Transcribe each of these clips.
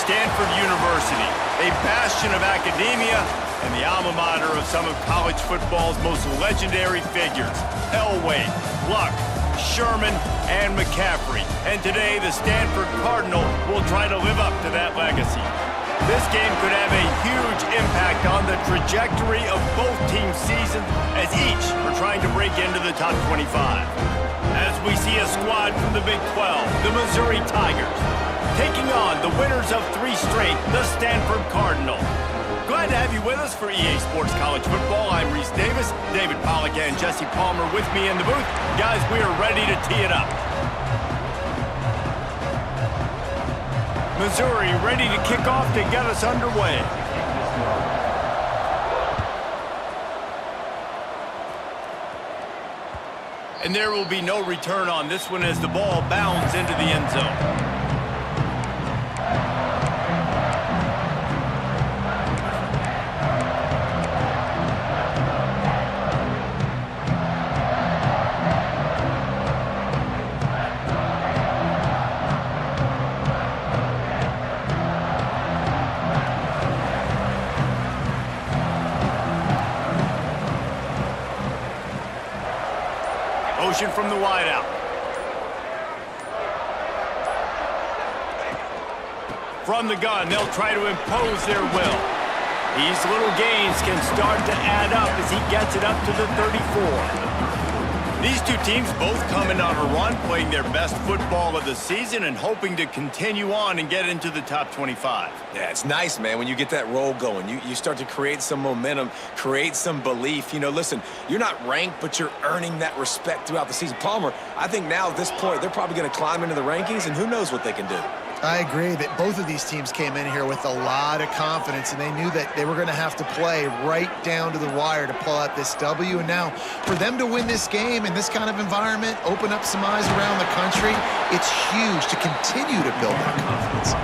Stanford University, a bastion of academia and the alma mater of some of college football's most legendary figures, Elway, Luck, Sherman, and McCaffrey. And today, the Stanford Cardinal will try to live up to that legacy. This game could have a huge impact on the trajectory of both teams' seasons as each are trying to break into the top 25. As we see a squad from the Big 12, the Missouri Tigers, taking on the winners of 3 straight, the Stanford Cardinal. Glad to have you with us for EA Sports College Football. I'm Reese Davis, David Pollack and Jesse Palmer with me in the booth. Guys, we are ready to tee it up. Missouri ready to kick off to get us underway. And there will be no return on this one as the ball bounds into the end zone. Motion from the wideout. From the gun, they'll try to impose their will. These little gains can start to add up as he gets it up to the 34. These two teams both coming on a run, playing their best football of the season and hoping to continue on and get into the top 25. Yeah, it's nice, man, when you get that roll going. You start to create some momentum, create some belief. You know, listen, you're not ranked, but you're earning that respect throughout the season. Palmer, I think now at this point, they're probably going to climb into the rankings, and who knows what they can do. I agree that both of these teams came in here with a lot of confidence, and they knew that they were going to have to play right down to the wire to pull out this W. And now, for them to win this game in this kind of environment, open up some eyes around the country, it's huge to continue to build that confidence.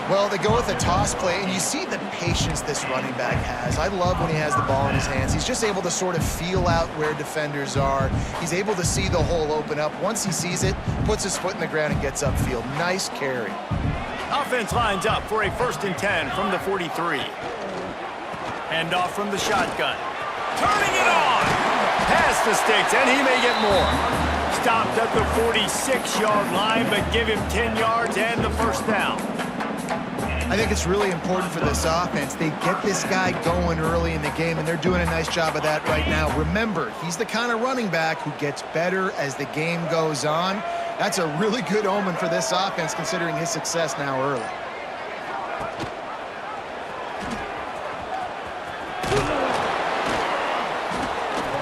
Well, they go with a toss play, and you see the patience this running back has. I love when he has the ball in his hands. He's just able to sort of feel out where defenders are. He's able to see the hole open up. Once he sees it, puts his foot in the ground and gets upfield. Nice carry. Offense lines up for a 1st and 10 from the 43. Hand off from the shotgun. Turning it on! Pass the sticks, and he may get more. Stopped at the 46-yard line, but give him 10 yards and the 1st down. I think it's really important for this offense. They get this guy going early in the game, and they're doing a nice job of that right now. Remember, he's the kind of running back who gets better as the game goes on. That's a really good omen for this offense, considering his success now early.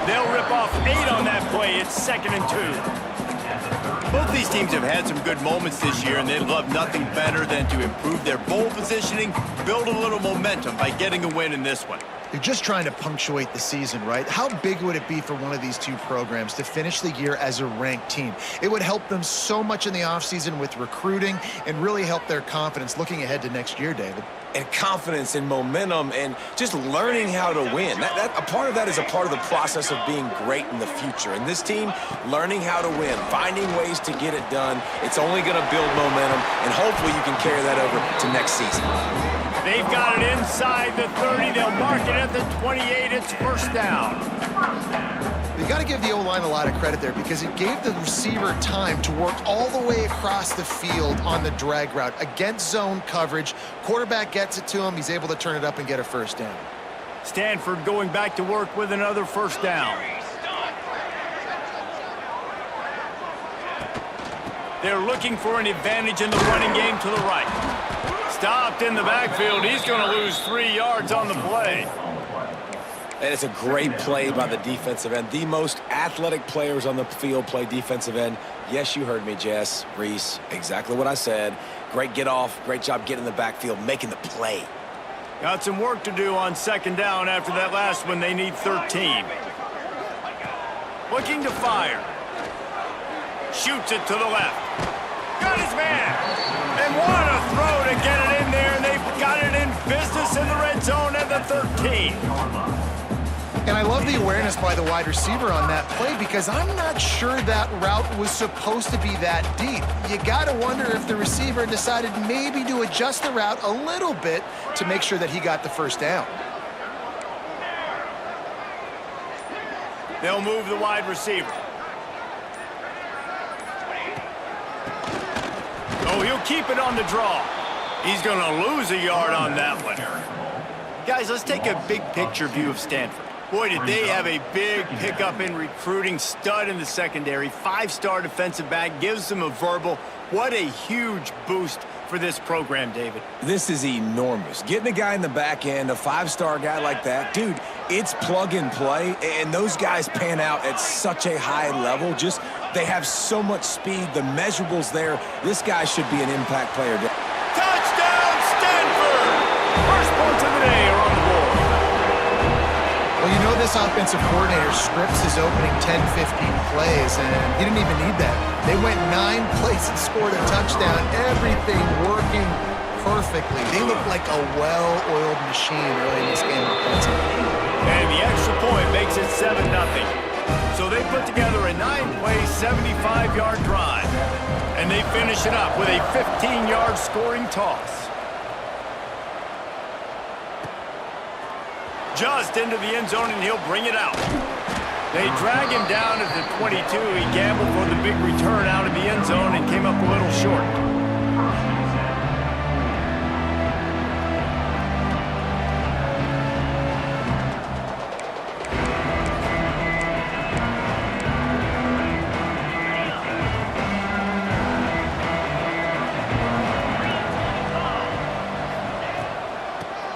They'll rip off 8 on that play. It's 2nd and 2. Both these teams have had some good moments this year, and they'd love nothing better than to improve their bowl positioning, build a little momentum by getting a win in this one. They're just trying to punctuate the season, right? How big would it be for one of these two programs to finish the year as a ranked team? It would help them so much in the offseason with recruiting and really help their confidence looking ahead to next year, David. And confidence and momentum and just learning how to win. A part of that is a part of the process of being great in the future. And this team, learning how to win, finding ways to get it done, it's only going to build momentum, and hopefully you can carry that over to next season. They've got it inside the 30. They'll mark it at the 28. It's 1st down. You got to give the O-line a lot of credit there because it gave the receiver time to work all the way across the field on the drag route against zone coverage. Quarterback gets it to him. He's able to turn it up and get a 1st down. Stanford going back to work with another 1st down. They're looking for an advantage in the running game to the right. Stopped in the backfield. He's going to lose 3 yards on the play. And it's a great play by the defensive end. The most athletic players on the field play defensive end. Yes, you heard me, Jess, Reese. Exactly what I said. Great get off. Great job getting in the backfield, making the play. Got some work to do on 2nd down after that last one. They need 13. Looking to fire. Shoots it to the left. Got his man. And what a throw to get it in there. And they've got it in business in the red zone at the 13. And I love the awareness by the wide receiver on that play because I'm not sure that route was supposed to be that deep. You got to wonder if the receiver decided maybe to adjust the route a little bit to make sure that he got the first down. They'll move the wide receiver. Oh, he'll keep it on the draw. He's going to lose a yard on that one. Guys, let's take a big picture view of Stanford. Boy, did they have a big pickup in recruiting. Stud in the secondary. 5-star defensive back. Gives them a verbal. What a huge boost for this program, David. This is enormous. Getting a guy in the back end, a 5-star guy like that, dude, it's plug and play, and those guys pan out at such a high level. Just, they have so much speed. The measurables there. This guy should be an impact player. Touchdown, Stanford! First points of the day are on the board. Well, you know this offensive coordinator scripts his opening 10, 15 plays, and he didn't even need that. They went 9 plays and scored a touchdown. Everything working perfectly. They look like a well-oiled machine early in this game offensively. And the extra point makes it 7-0. So they put together a 9-play, 75-yard drive. And they finish it up with a 15-yard scoring toss. Just into the end zone, and he'll bring it out. They drag him down at the 22. He gambled for the big return out of the end zone and came up a little short.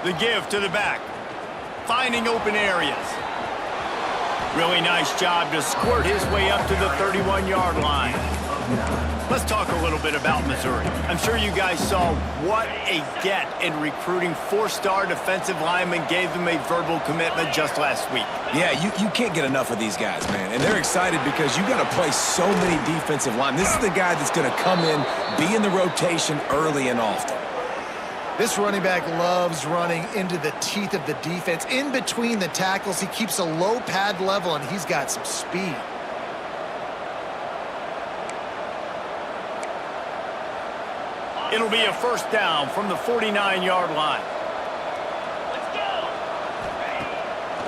The give to the back. Finding open areas. Really nice job to squirt his way up to the 31-yard line. Let's talk a little bit about Missouri. I'm sure you guys saw what a get in recruiting. 4-star defensive linemen gave them a verbal commitment just last week. Yeah, you can't get enough of these guys, man. And they're excited because you got to play so many defensive line. This is the guy that's going to come in, be in the rotation early and often. This running back loves running into the teeth of the defense. In between the tackles, he keeps a low pad level, and he's got some speed. It'll be a first down from the 49-yard line. Let's go.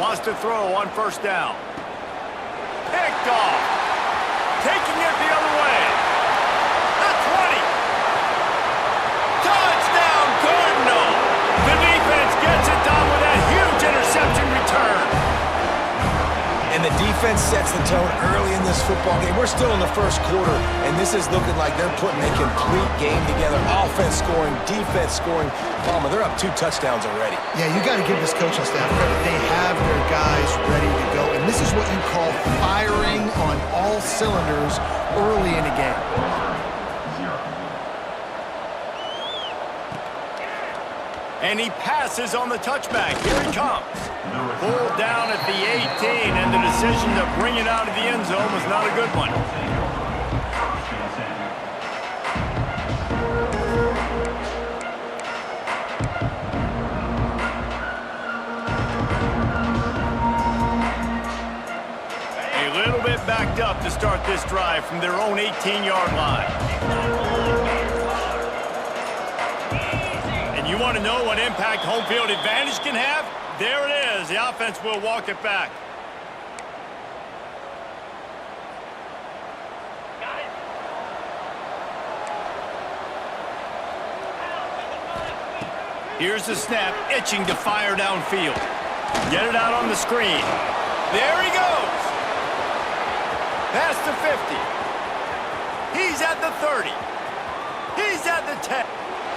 Wants to throw on first down. Picked off. Taking it the other way. The 20. Touchdown, Cardinal. The defense gets it done with that huge interception return. And the defense sets the tone early in this football game. We're still in the first quarter, and this is looking like they're putting a complete game together. Offense scoring, defense scoring. Palmer, they're up 2 touchdowns already. Yeah, you got to give this coaching staff credit. They have their guys ready to go, and this is what you call firing on all cylinders early in a game. And he passes on the touchback. Here he comes. Pulled down at the 18, and the decision to bring it out of the end zone was not a good one. A little bit backed up to start this drive from their own 18-yard line. You want to know what impact home field advantage can have? There it is. The offense will walk it back. Got it. Here's the snap, itching to fire downfield. Get it out on the screen. There he goes. Past the 50. He's at the 30. He's at the 10.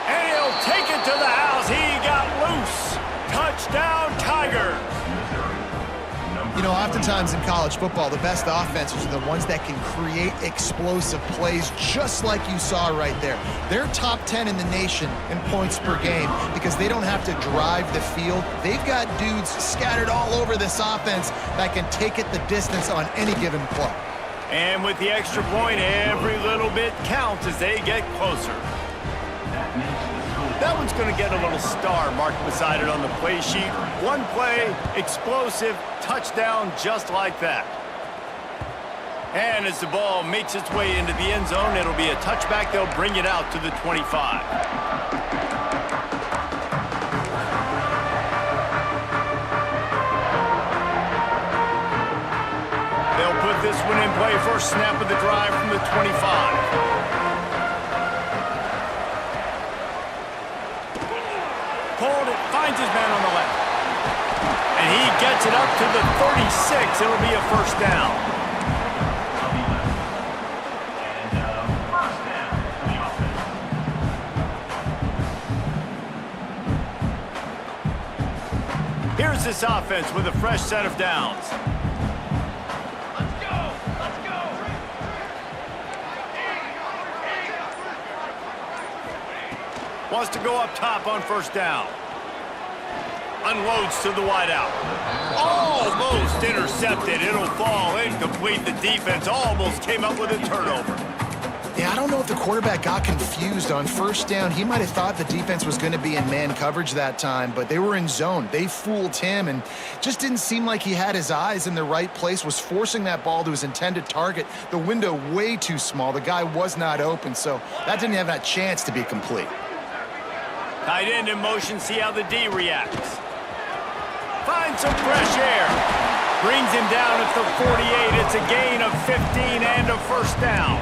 And he'll take it to the house. He got loose. Touchdown, Tigers. You know, oftentimes in college football, the best offenses are the ones that can create explosive plays just like you saw right there. They're top 10 in the nation in points per game because they don't have to drive the field. They've got dudes scattered all over this offense that can take it the distance on any given play. And with the extra point, every little bit counts as they get closer. That one's going to get a little star marked beside it on the play sheet. One play, explosive, touchdown just like that. And as the ball makes its way into the end zone, it'll be a touchback. They'll bring it out to the 25. They'll put this one in play. First snap of the drive from the 25. Pulled it, finds his man on the left. And he gets it up to the 36. It'll be a first down. Here's this offense with a fresh set of downs. Let's go! Let's go! Wants to go up top on first down. Unloads to the wideout. Almost intercepted. It'll fall incomplete. The defense almost came up with a turnover. Yeah, I don't know if the quarterback got confused on first down. He might have thought the defense was going to be in man coverage that time, but they were in zone. They fooled him and just didn't seem like he had his eyes in the right place, was forcing that ball to his intended target. The window way too small. The guy was not open, so that didn't have that chance to be complete. Tight end in motion, see how the D reacts. Finds some fresh air. Brings him down at the 48. It's a gain of 15 and a first down.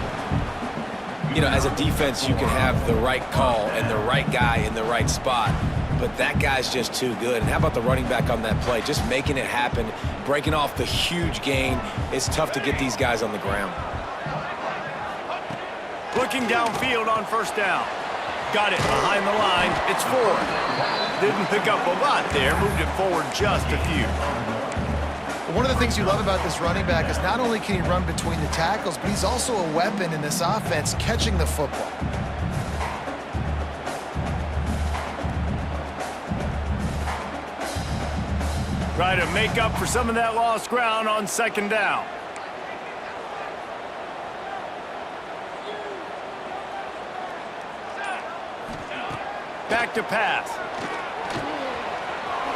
You know, as a defense, you can have the right call and the right guy in the right spot, but that guy's just too good. And how about the running back on that play? Just making it happen, breaking off the huge gain. It's tough to get these guys on the ground. Looking downfield on first down. Got it behind the line. It's Ford. Didn't pick up a lot there. Moved it forward just a few. One of the things you love about this running back is not only can he run between the tackles, but he's also a weapon in this offense, catching the football. Try to make up for some of that lost ground on second down. Back to pass.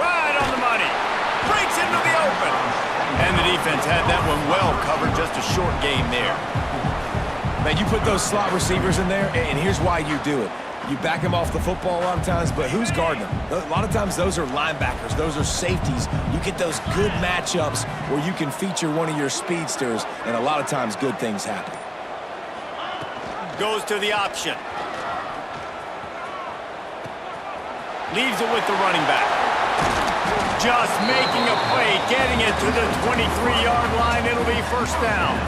Right on the money. Breaks into the open. And the defense had that one well covered. Just a short game there. Man, you put those slot receivers in there, and here's why you do it. You back them off the football a lot of times, but who's guarding them? A lot of times those are linebackers. Those are safeties. You get those good matchups where you can feature one of your speedsters, and a lot of times good things happen. Goes to the option. Leaves it with the running back. Just making a play, getting it to the 23-yard line. It'll be first down.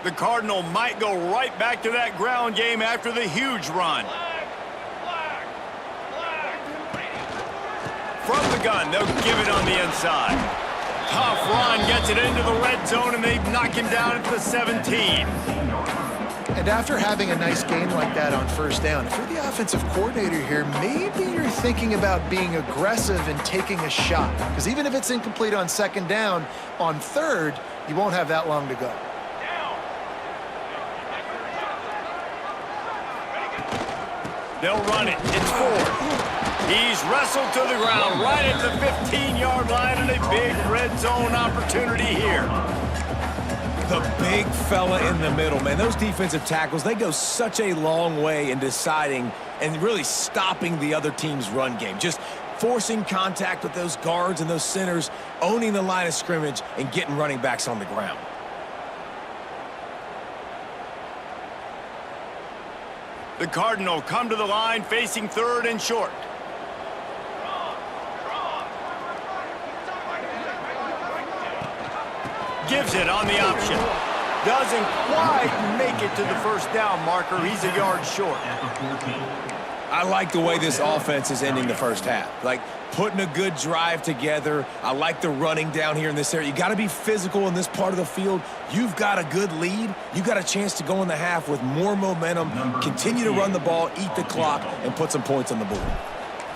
The Cardinal might go right back to that ground game after the huge run. From the gun, they'll give it on the inside. Tough run, gets it into the red zone, and they knock him down at the 17. And after having a nice game like that on first down, if you're the offensive coordinator here, maybe you're thinking about being aggressive and taking a shot. Because even if it's incomplete on second down, on third, you won't have that long to go. They'll run it. It's Ford. He's wrestled to the ground right at the 15-yard line, and a big red zone opportunity here. The big fella in the middle, man. Those defensive tackles, they go such a long way in deciding and really stopping the other team's run game. Just forcing contact with those guards and those centers, owning the line of scrimmage, and getting running backs on the ground. The Cardinal come to the line facing third and short. Gives it on the option. Doesn't quite make it to the first down marker. He's a yard short. I like the way this offense is ending the first half. Like, putting a good drive together. I like the running down here in this area. You got to be physical in this part of the field. You've got a good lead. You got a chance to go in the half with more momentum, continue to run the ball, eat the clock, and put some points on the board.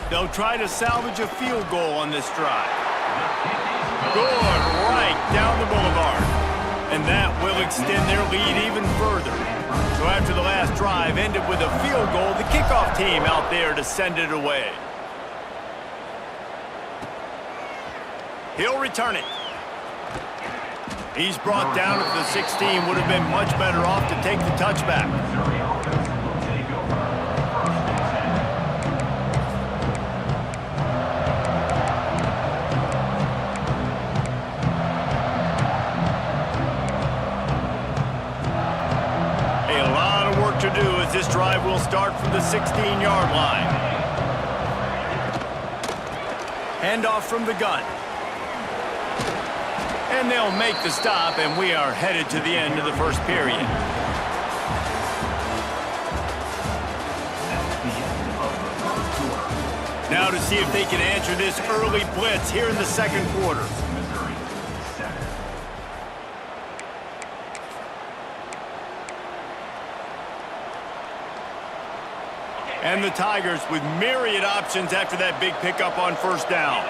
They'll try to salvage a field goal on this drive. Good, right down the boulevard. And that will extend their lead even further. So after the last drive ended with a field goal, the kickoff team out there to send it away. He'll return it. He's brought down at the 16. Would have been much better off to take the touchback. A lot of work to do as this drive will start from the 16-yard line. Handoff from the gun. And they'll make the stop, and we are headed to the end of the first period. Now to see if they can answer this early blitz here in the second quarter. And the Tigers with myriad options after that big pickup on first down.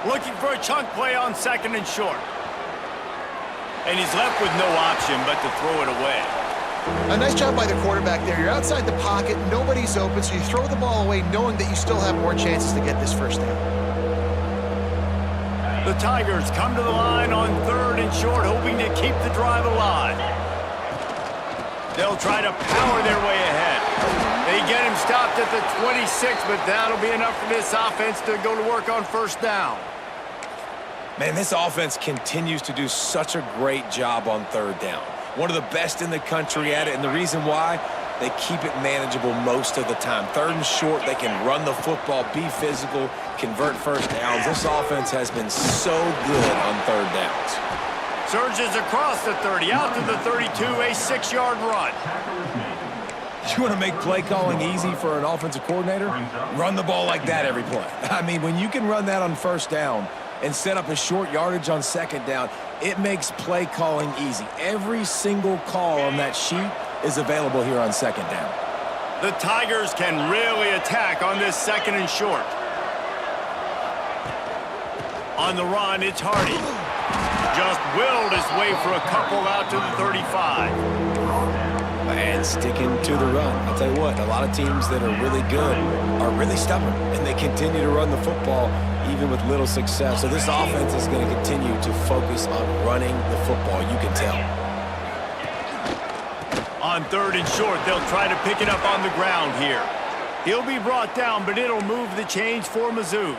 Looking for a chunk play on second and short. And he's left with no option but to throw it away. A nice job by the quarterback there. You're outside the pocket, nobody's open, so you throw the ball away knowing that you still have more chances to get this first down. The Tigers come to the line on third and short, hoping to keep the drive alive. They'll try to power their way ahead. They get him stopped at the 26, but that'll be enough for this offense to go to work on first down. Man, this offense continues to do such a great job on third down. One of the best in the country at it, and the reason why, they keep it manageable most of the time. Third and short, they can run the football, be physical, convert first downs. This offense has been so good on third downs. Surges across the 30, out to the 32, a 6-yard run. You want to make play calling easy for an offensive coordinator? Run the ball like that every play. I mean, when you can run that on first down and set up a short yardage on second down, it makes play calling easy. Every single call on that sheet is available here on second down. The Tigers can really attack on this second and short. On the run, it's Hardy. Just willed his way for a couple out to the 35. And sticking to the run. I'll tell you what, a lot of teams that are really good are really stubborn, and they continue to run the football even with little success. So this offense is going to continue to focus on running the football, you can tell. On third and short, they'll try to pick it up on the ground here. He'll be brought down, but it'll move the chains for Mizzou.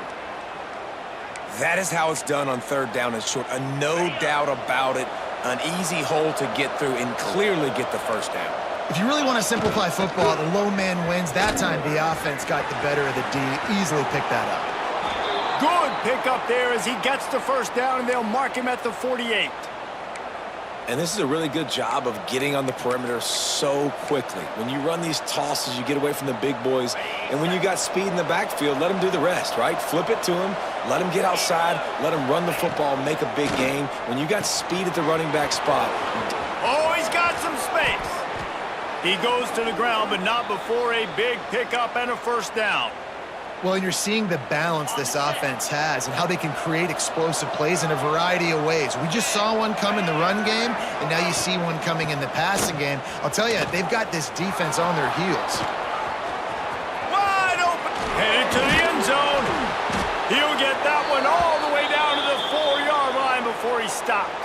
That is how it's done on third down and short. No doubt about it. An easy hole to get through and clearly get the first down. If you really want to simplify football, the lone man wins. That time the offense got the better of the D. Easily picked that up. Good pickup there as he gets the first down, and they'll mark him at the 48. And this is a really good job of getting on the perimeter so quickly. When you run these tosses, you get away from the big boys. And when you got speed in the backfield, let them do the rest, right? Flip it to him, let him get outside, let him run the football, make a big gain. When you got speed at the running back spot. Oh, he's got some space. He goes to the ground, but not before a big pickup and a first down. Well, and you're seeing the balance this offense has and how they can create explosive plays in a variety of ways. We just saw one come in the run game, and now you see one coming in the passing game. I'll tell you, they've got this defense on their heels. Wide open. Headed to the end zone. He'll get that one all the way down to the 4-yard line before he stopped.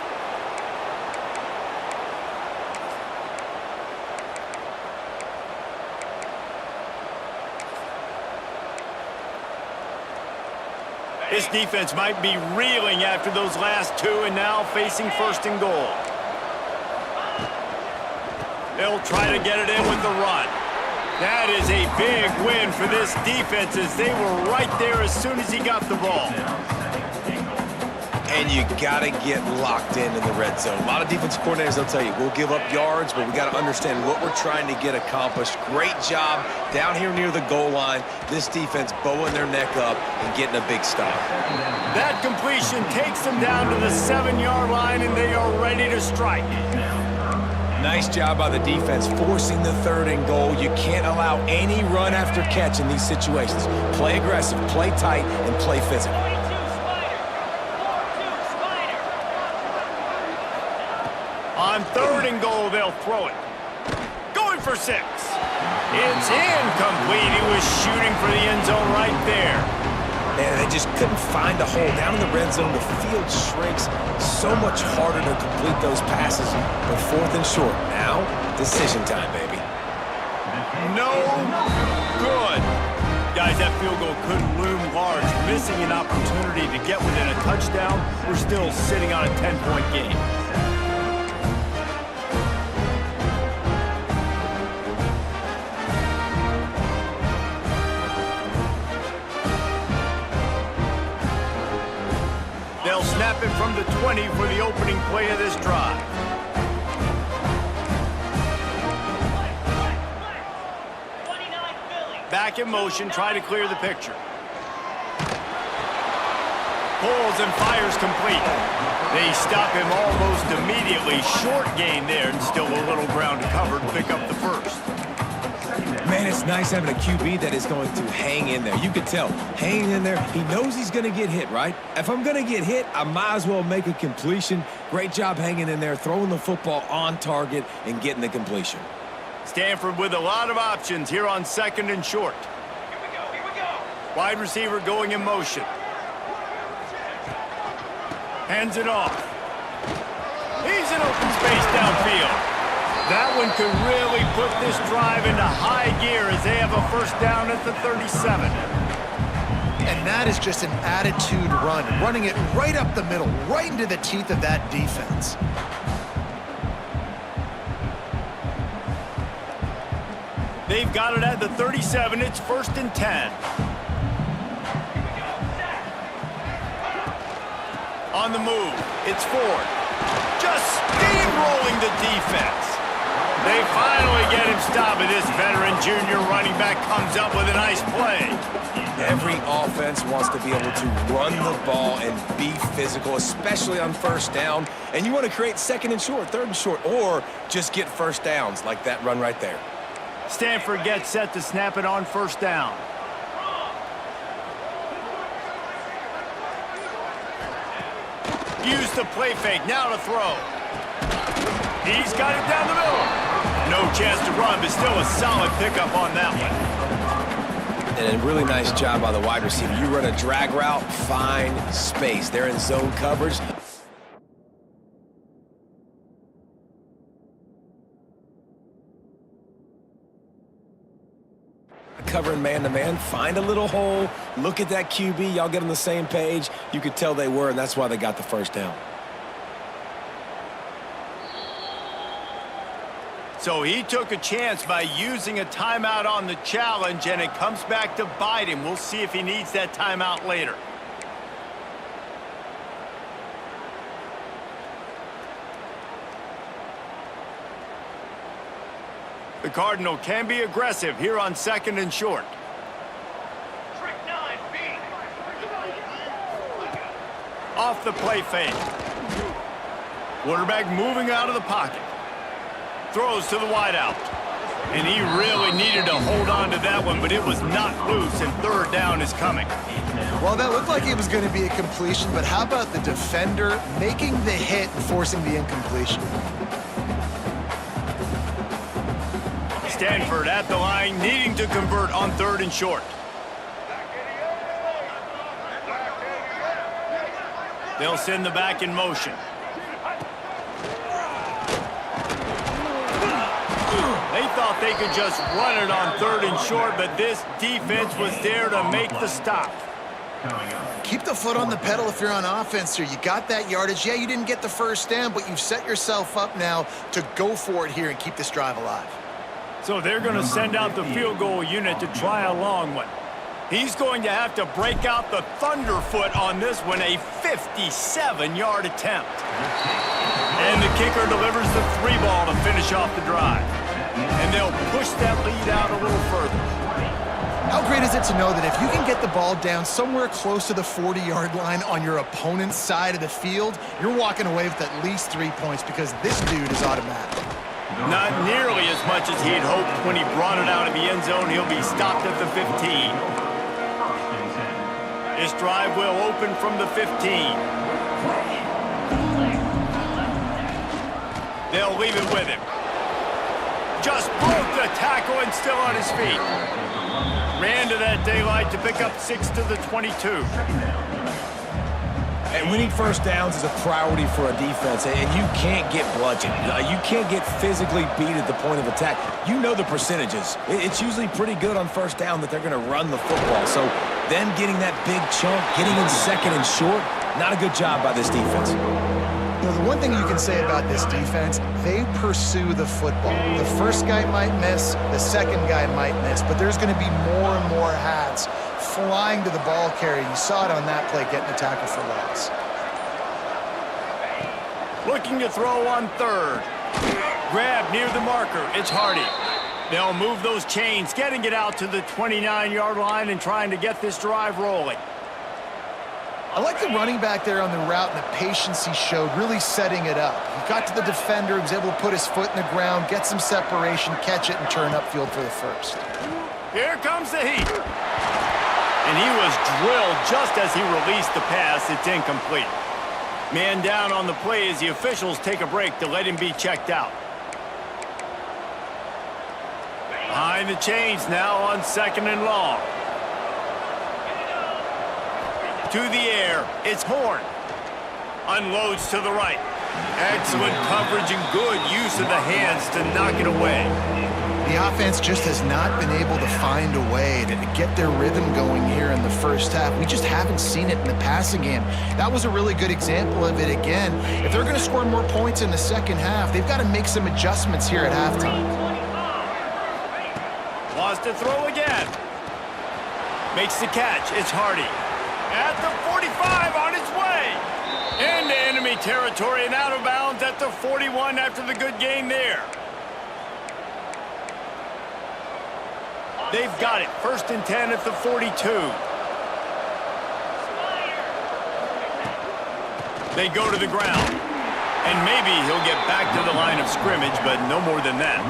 This defense might be reeling after those last two and now facing first and goal. They'll try to get it in with the run. That is a big win for this defense as they were right there as soon as he got the ball. And you got to get locked in the red zone. A lot of defense coordinators, they'll tell you, we'll give up yards, but we got to understand what we're trying to get accomplished. Great job down here near the goal line. This defense bowing their neck up and getting a big stop. That completion takes them down to the 7-yard line, and they are ready to strike. Nice job by the defense forcing the 3rd and goal. You can't allow any run after catch in these situations. Play aggressive, play tight, and play physical. On 3rd and goal, they'll throw it. Going for 6. It's incomplete. He was shooting for the end zone right there. Man, they just couldn't find a hole. Down in the red zone, the field shrinks. So much harder to complete those passes. But 4th and short. Now, decision time, baby. No good. Guys, that field goal could loom large. Missing an opportunity to get within a touchdown. We're still sitting on a 10-point game. They'll snap it from the 20 for the opening play of this drive. Back in motion, try to clear the picture. Pulls and fires complete. They stop him almost immediately. Short gain there, and still a little ground to cover to pick up the first. Man, it's nice having a QB that is going to hang in there. You can tell, hanging in there, he knows he's going to get hit, right? If I'm going to get hit, I might as well make a completion. Great job hanging in there, throwing the football on target and getting the completion. Stanford with a lot of options here on 2nd and short. Here we go. Wide receiver going in motion. Hands it off. He's in open space downfield. That one could really put this drive into high gear as they have a first down at the 37. And that is just an attitude run, running it right up the middle, right into the teeth of that defense. They've got it at the 37. It's 1st and 10. On the move, it's Ford. Just steamrolling the defense. They finally get him stopped, and this veteran junior running back comes up with a nice play. Every offense wants to be able to run the ball and be physical, especially on 1st down. And you want to create 2nd and short, 3rd and short, or just get first downs like that run right there. Stanford gets set to snap it on 1st down. Use the play fake, now to throw. He's got it down the middle. No chance to run, but still a solid pickup on that one. And a really nice job by the wide receiver. You run a drag route, find space. They're in zone coverage. Covering man-to-man, find a little hole, look at that QB, y'all get on the same page. You could tell they were, and that's why they got the first down. So he took a chance by using a timeout on the challenge, and it comes back to bite him. We'll see if he needs that timeout later. The Cardinal can be aggressive here on 2nd and short. Trick 9B. Off the play fake. Quarterback moving out of the pocket. Throws to the wideout. And he really needed to hold on to that one, but it was not loose, and 3rd down is coming. Well, that looked like it was going to be a completion, but how about the defender making the hit and forcing the incompletion? Stanford at the line, needing to convert on 3rd and short. They'll send the back in motion. They thought they could just run it on 3rd and short, but this defense was there to make the stop. Keep the foot on the pedal if you're on offense here. You got that yardage. Yeah, you didn't get the first down, but you've set yourself up now to go for it here and keep this drive alive. So they're going to send out the field goal unit to try a long one. He's going to have to break out the thunderfoot on this one, a 57-yard attempt. And the kicker delivers the 3 ball to finish off the drive. And they'll push that lead out a little further. How great is it to know that if you can get the ball down somewhere close to the 40-yard line on your opponent's side of the field, you're walking away with at least 3 points because this dude is automatic. Not nearly as much as he had hoped when he brought it out of the end zone. He'll be stopped at the 15. This drive will open from the 15. They'll leave it with him. Just broke the tackle and still on his feet. Ran to that daylight to pick up 6 to the 22. And winning first downs is a priority for a defense, and you can't get bludgeoned. You can't get physically beat at the point of attack. You know the percentages. It's usually pretty good on first down that they're going to run the football. So then getting that big chunk, getting in second and short, not a good job by this defense. You know, the one thing you can say about this defense, they pursue the football. The first guy might miss, the second guy might miss, but there's going to be more and more hats flying to the ball carrier. You saw it on that play, getting a tackle for loss. Looking to throw on third. Grab near the marker. It's Hardy. They'll move those chains, getting it out to the 29-yard line and trying to get this drive rolling. I like the running back there on the route and the patience he showed, really setting it up. He got to the defender, he was able to put his foot in the ground, get some separation, catch it, and turn upfield for the first. Here comes the heat. And he was drilled just as he released the pass. It's incomplete. Man down on the play as the officials take a break to let him be checked out. Behind the chains now on second and long. To the air, it's Horn. Unloads to the right. Excellent coverage and good use of the hands to knock it away. The offense just has not been able to find a way to get their rhythm going here in the first half. We just haven't seen it in the passing game. That was a really good example of it again. If they're going to score more points in the second half, they've got to make some adjustments here at halftime. Wants to throw again. Makes the catch. It's Hardy. At the 45 on its way. Into enemy territory and out of bounds at the 41 after the good game there. They've got it. 1st and 10 at the 42. They go to the ground. And maybe he'll get back to the line of scrimmage, but no more than that.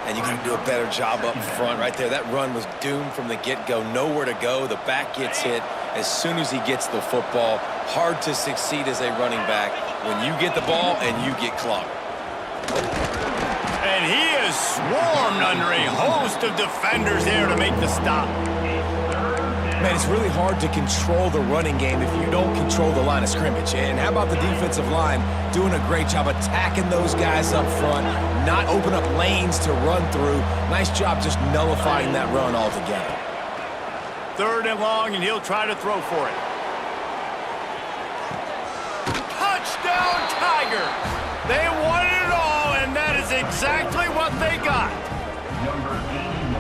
And you got to do a better job up front right there. That run was doomed from the get-go. Nowhere to go. The back gets hit as soon as he gets the football. Hard to succeed as a running back when you get the ball and you get clobbered. And he is swarmed under a host of defenders there to make the stop. Man, it's really hard to control the running game if you don't control the line of scrimmage. And how about the defensive line doing a great job attacking those guys up front, not open up lanes to run through. Nice job just nullifying that run altogether. 3rd and long, and he'll try to throw for it. Touchdown, Tigers! They won it all, and that is exactly what they got.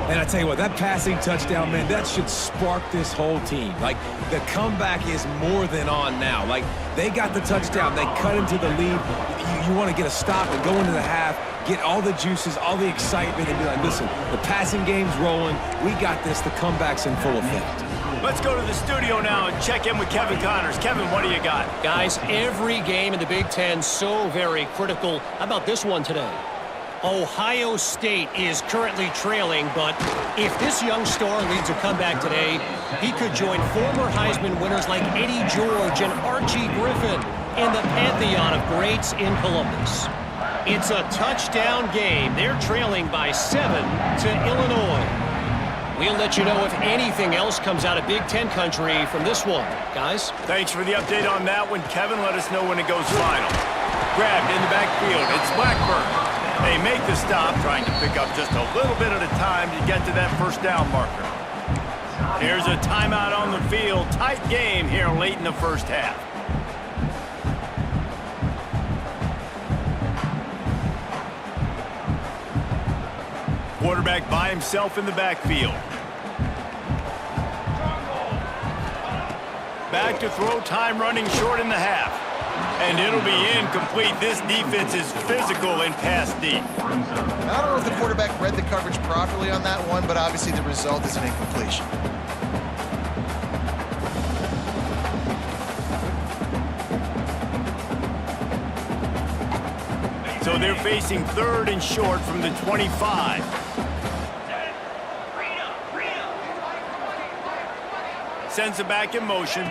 And I tell you what, that passing touchdown, man, that should spark this whole team. Like, the comeback is more than on now. Like, they got the touchdown. They cut into the lead. You want to get a stop and go into the half, get all the juices, all the excitement, and be like, listen, the passing game's rolling. We got this. The comeback's in full effect. Let's go to the studio now and check in with Kevin Connors. Kevin, what do you got? Guys, every game in the Big Ten so very critical. How about this one today? Ohio State is currently trailing, but if this young star leads a comeback today, he could join former Heisman winners like Eddie George and Archie Griffin in the pantheon of greats in Columbus. It's a touchdown game. They're trailing by 7 to Illinois. We'll let you know if anything else comes out of Big Ten country from this one. Guys? Thanks for the update on that one, Kevin. Let us know when it goes final. Grabbed in the backfield. It's Blackburn. They make the stop, trying to pick up just a little bit at a time to get to that first down marker. Here's a timeout on the field. Tight game here late in the first half. Quarterback by himself in the backfield. Back to throw, time running short in the half. And it'll be incomplete. This defense is physical in pass deep. I don't know if the quarterback read the coverage properly on that one, but obviously the result is an incompletion. So So they're facing 3rd and short from the 25. Sends it back in motion.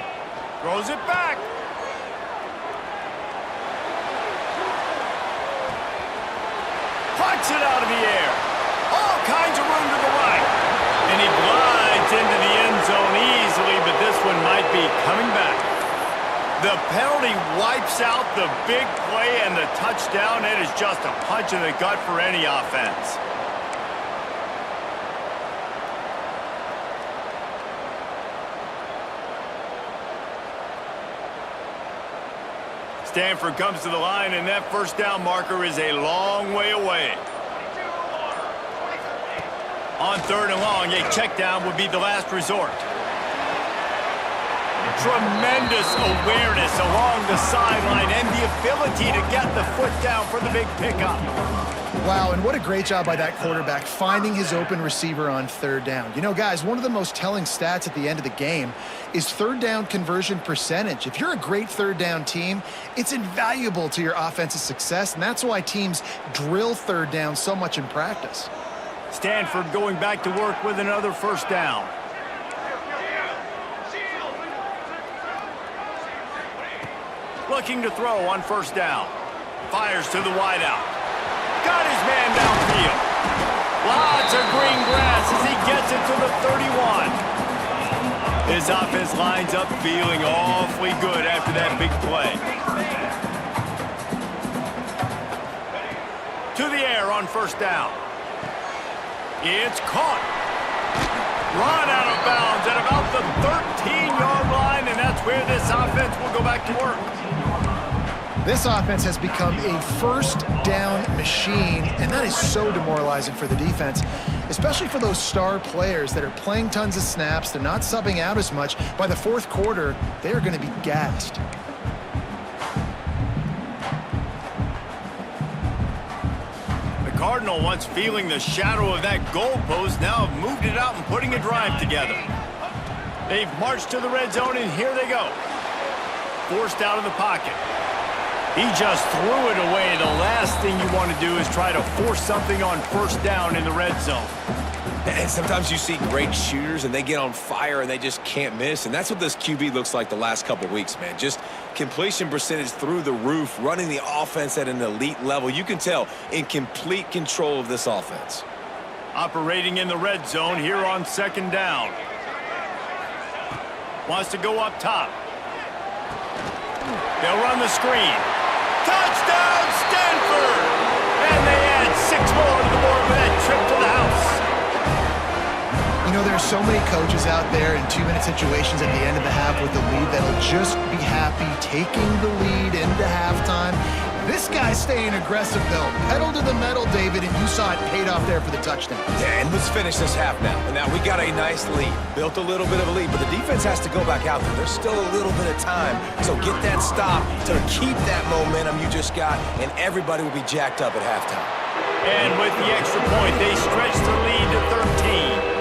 Throws it back. Puts it out of the air. All kinds of room to the right. And he glides into the end zone easily, but this one might be coming back. The penalty wipes out the big play and the touchdown. It is just a punch in the gut for any offense. Stanford comes to the line, and that first down marker is a long way away. On 3rd and long, a check down would be the last resort. Tremendous awareness along the sideline and the ability to get the foot down for the big pickup. Wow, and what a great job by that quarterback finding his open receiver on 3rd down. You know, guys, one of the most telling stats at the end of the game is 3rd down conversion percentage. If you're a great 3rd down team, it's invaluable to your offensive success, and that's why teams drill 3rd down so much in practice. Stanford going back to work with another first down. Looking to throw on first down. Fires to the wideout. Got his man downfield. Lots of green grass as he gets it to the 31. His offense lines up feeling awfully good after that big play. To the air on first down. It's caught. Run out of bounds at about the 13-yard line, and that's where this offense will go back to work. This offense has become a first down machine, and that is so demoralizing for the defense, especially for those star players that are playing tons of snaps. They're not subbing out as much. By the 4th quarter, they are going to be gassed. The Cardinal, once feeling the shadow of that goalpost, now have moved it out and putting a drive together. They've marched to the red zone, and here they go. Forced out of the pocket. He just threw it away. The last thing you want to do is try to force something on first down in the red zone. And sometimes you see great shooters, and they get on fire, and they just can't miss. And that's what this QB looks like the last couple weeks, man. Just completion percentage through the roof, running the offense at an elite level. You can tell in complete control of this offense. Operating in the red zone here on 2nd down. Wants to go up top. They'll run the screen. Touchdown, Stanford! And they add 6 more to the board with that trip to the house. You know, there's so many coaches out there in 2-minute situations at the end of the half with the lead that'll just be happy taking the lead into halftime. This guy's staying aggressive, though. Pedal to the metal, David, and you saw it paid off there for the touchdown. Yeah, and let's finish this half now. And now we got a nice lead. Built a little bit of a lead, but the defense has to go back out there. There's still a little bit of time. So get that stop to keep that momentum you just got, and everybody will be jacked up at halftime. And with the extra point, they stretch the lead to 13.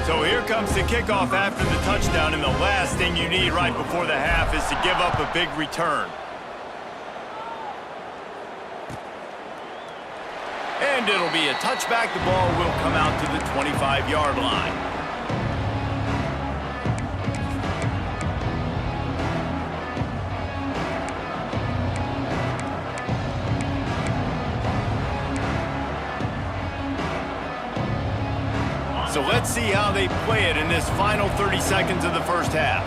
So here comes the kickoff after the touchdown, and the last thing you need right before the half is to give up a big return. And it'll be a touchback. The ball will come out to the 25-yard line. So let's see how they play it in this final 30 seconds of the first half.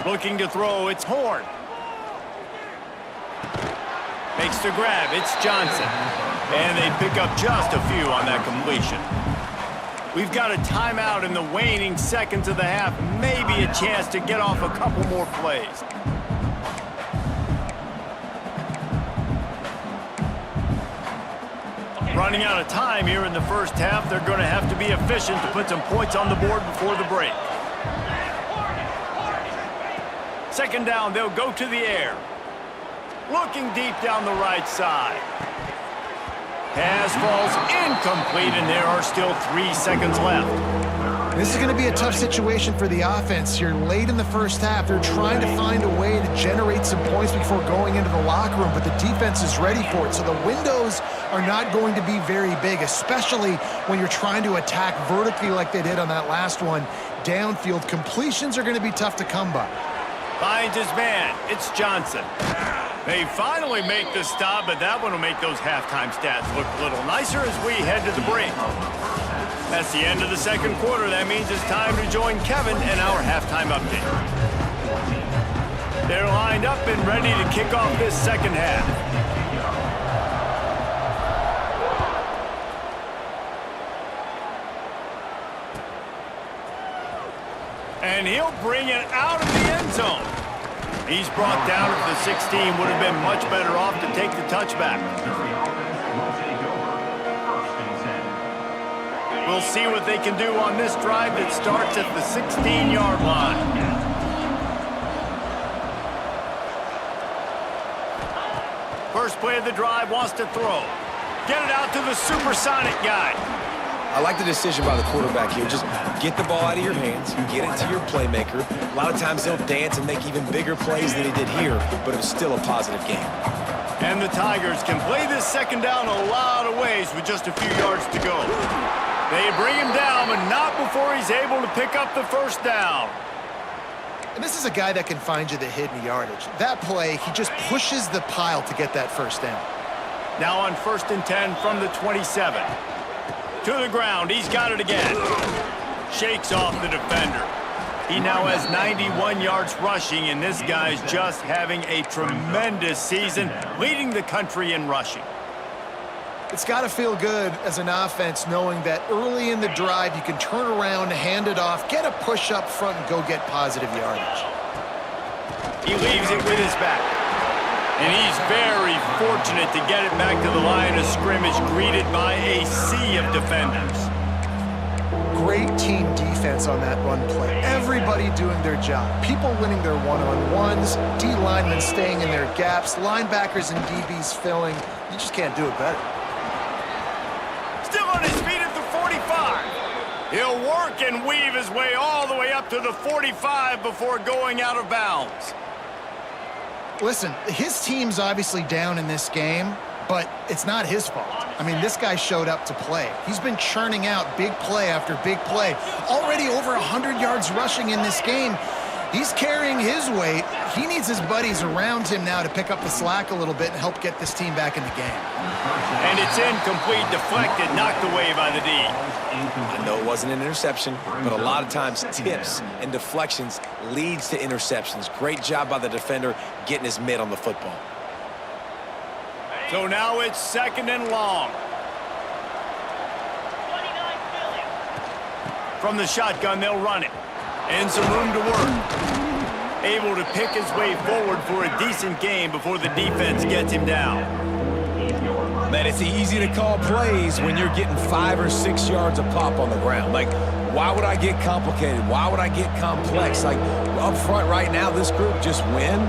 Looking to throw, it's Horn. Makes the grab, it's Johnson. And they pick up just a few on that completion. We've got a timeout in the waning seconds of the half. Maybe a chance to get off a couple more plays. Running out of time here in the first half. They're going to have to be efficient to put some points on the board before the break. second down, they'll go to the air. Looking deep down the right side. Pass falls incomplete, and there are still 3 seconds left. This is going to be a tough situation for the offense here. Late in the first half, they're trying to find a way to generate some points before going into the locker room, but the defense is ready for it. So the windows are not going to be very big, especially when you're trying to attack vertically like they did on that last one. Downfield completions are going to be tough to come by. Finds his man. It's Johnson. They finally make the stop, but that one will make those halftime stats look a little nicer as we head to the break. That's the end of the second quarter. That means it's time to join Kevin and our halftime update. They're lined up and ready to kick off this second half. And he'll bring it out of the end zone. He's brought down at the 16. Would have been much better off to take the touchback. We'll see what they can do on this drive that starts at the 16-yard line. First play of the drive, wants to throw. Get it out to the supersonic guy. I like the decision by the quarterback here. Just get the ball out of your hands, get it to your playmaker. A lot of times they'll dance and make even bigger plays than he did here, but it was still a positive game. And the Tigers can play this second down a lot of ways with just a few yards to go. They bring him down, but not before he's able to pick up the first down. And this is a guy that can find you the hidden yardage. That play, he just pushes the pile to get that first down. Now on 1st and 10 from the 27. To the ground, he's got it again. Shakes off the defender. He now has 91 yards rushing, and this guy's just having a tremendous season, leading the country in rushing. It's got to feel good as an offense knowing that early in the drive you can turn around, hand it off, get a push up front, and go get positive yardage. He leaves it with his back. And he's very fortunate to get it back to the line of scrimmage, greeted by a sea of defenders. Great team defense on that run play. Everybody doing their job. People winning their one-on-ones, D linemen staying in their gaps, linebackers and DBs filling. You just can't do it better. Still on his feet at the 45. He'll work and weave his way all the way up to the 45 before going out of bounds. Listen, his team's obviously down in this game, but it's not his fault. I mean, this guy showed up to play. He's been churning out big play after big play. Already over 100 yards rushing in this game. He's carrying his weight. He needs his buddies around him now to pick up the slack a little bit and help get this team back in the game. And it's incomplete, deflected, knocked away by the D. I know it wasn't an interception, but a lot of times tips and deflections leads to interceptions. Great job by the defender getting his mitt on the football. So now it's 2nd and long. From the shotgun, they'll run it. And some room to work. Able to pick his way forward for a decent game before the defense gets him down. Man, it's easy to call plays when you're getting 5 or 6 yards a pop on the ground. Like, why would I get complicated? Why would I get complex? Like, up front right now, this group just win,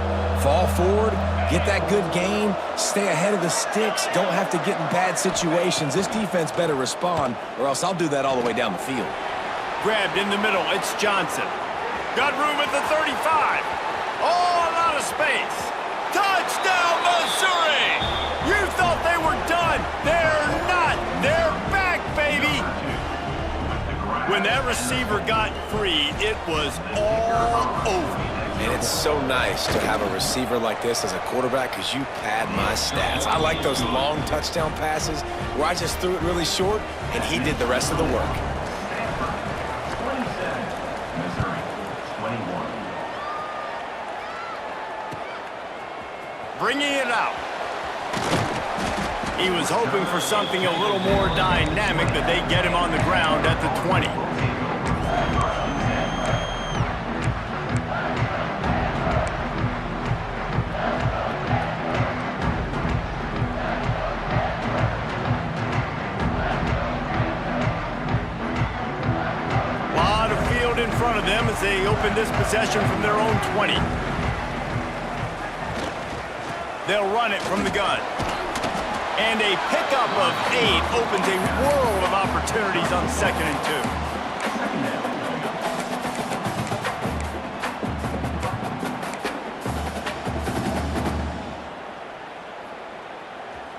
fall forward, get that good gain, stay ahead of the sticks, don't have to get in bad situations. This defense better respond, or else I'll do that all the way down the field. Grabbed in the middle, it's Johnson. Got room at the 35. Oh, a lot of space. Touchdown, Missouri! You thought they were done. They're not. They're back, baby. When that receiver got free, it was all over. And it's so nice to have a receiver like this as a quarterback because you pad my stats. I like those long touchdown passes where I just threw it really short and he did the rest of the work. Bringing it out. He was hoping for something a little more dynamic, but they get him on the ground at the 20. A lot of field in front of them as they open this possession from their own 20. They'll run it from the gun. And a pickup of 8 opens a world of opportunities on 2nd and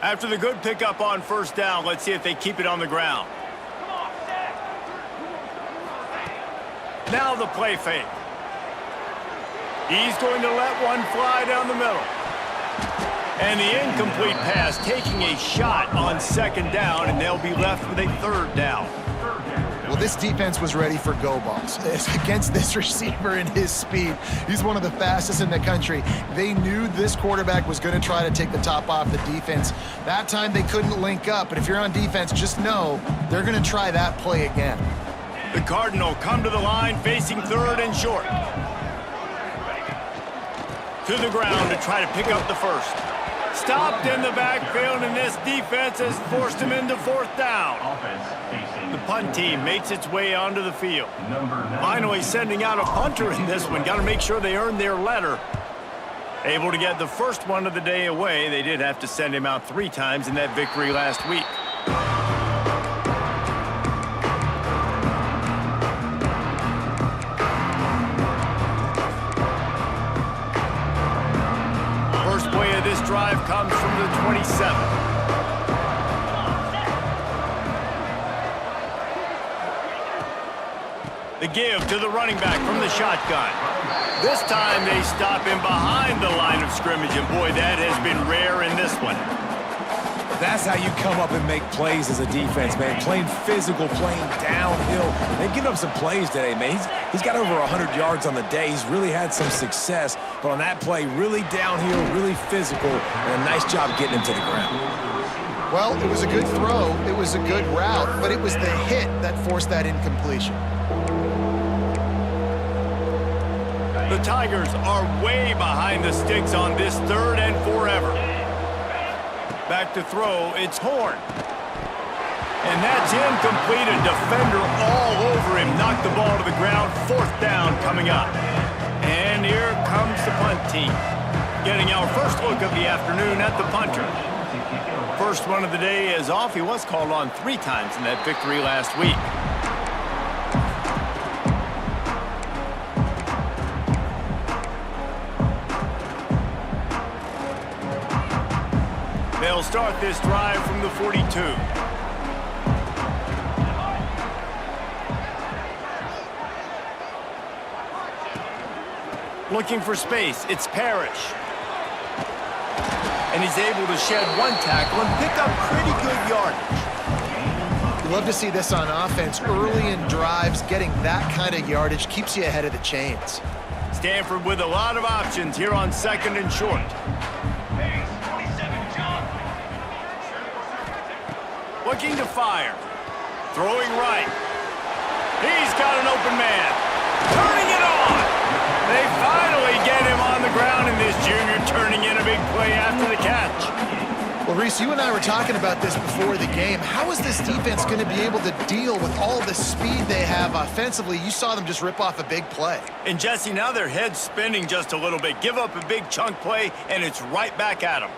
2. After the good pickup on 1st down, let's see if they keep it on the ground. Now the play fake. He's going to let one fly down the middle. And the incomplete pass taking a shot on 2nd down, and they'll be left with a 3rd down. Well, this defense was ready for go balls. Against this receiver and his speed, he's one of the fastest in the country. They knew this quarterback was going to try to take the top off the defense. That time they couldn't link up, but if you're on defense, just know they're going to try that play again. The Cardinal come to the line facing 3rd and short. To the ground to try to pick up the 1st. Stopped in the backfield, and this defense has forced him into 4th down. The punt team makes its way onto the field. Finally sending out a punter in this one. Got to make sure they earn their letter. Able to get the first one of the day away. They did have to send him out 3 times in that victory last week. First play of this drive comes from the 27. The give to the running back from the shotgun. This time they stop him behind the line of scrimmage, and boy, that has been rare in this one. That's how you come up and make plays as a defense, man. Playing physical, playing downhill. They've given up some plays today, man. He's got over 100 yards on the day. He's really had some success, but on that play, really downhill, really physical, and a nice job getting him to the ground. Well, it was a good throw. It was a good route, but it was the hit that forced that incompletion. The Tigers are way behind the sticks on this 3rd and forever. Back to throw, it's Horn. And that's incomplete, a defender all over him. Knocked the ball to the ground, 4th down coming up. And here comes the punt team. Getting our first look of the afternoon at the punter. First one of the day is off. He was called on 3 times in that victory last week. They'll start this drive from the 42. Looking for space, it's Parrish. And he's able to shed 1 tackle and pick up pretty good yardage. You love to see this on offense. Early in drives, getting that kind of yardage keeps you ahead of the chains. Stanford with a lot of options here on 2nd and short. Looking to fire. Throwing right. He's got an open man. Turning it on. They finally get him on the ground, and this junior turning in a big play after the catch. Well, Reese, you and I were talking about this before the game. How is this defense going to be able to deal with all the speed they have offensively? You saw them just rip off a big play. And, Jesse, now their head's spinning just a little bit. Give up a big chunk play, and it's right back at them.